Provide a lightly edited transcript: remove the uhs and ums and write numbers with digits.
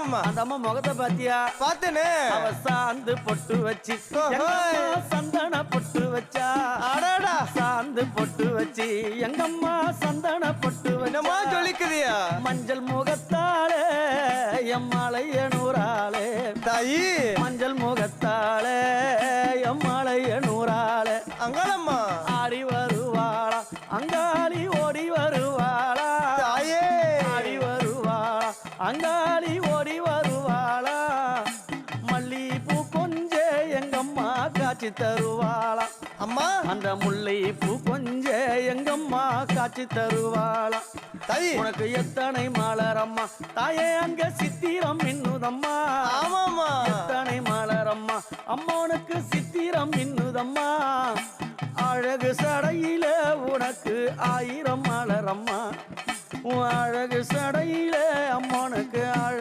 ஆமாமா. அந்த அம்மா முகத்தை பாத்தியா? பார்த்தேனே. அவ சாந்து பொட்டு வச்சு சந்தன பொட்டு வச்சா. அடடா. சாந்து பொட்டு வச்சு எங்கம்மா சந்தன பொட்டு என்னமா வச்சா. ஜொலிக்குதியா? மஞ்சள் முகத்தாளே எம்மாளைய நூறாளே தாயி. மஞ்சள் முகத்தாளே எம்மாளைய நூறாளே அங்காளம்மா ஆடி வருவாளா அங்காளி ஓடி வருவாளா. தாயே. ஆடி வருவாளா அங்காளி ஓடி வருவாளா. மல்லிப்பூ கொஞ்ச எங்கம்மா காட்சி தருவாளா. அம்மா அந்த முல்லை பூ கொஞ்ச எங்கம்மா காட்சி தருவாளா. தாயி. உனக்கு எத்தனை மலரம்மா தாயே அங்க சித்திரம் இன்னுதம்மா. ஆமாமா. எத்தனை மலரம்மா அம்மனுக்கு சித்திரம் இன்னுதம்மா. அழகு சடையில உனக்கு 1000 மலரம்மா. உன் அழகு சடையில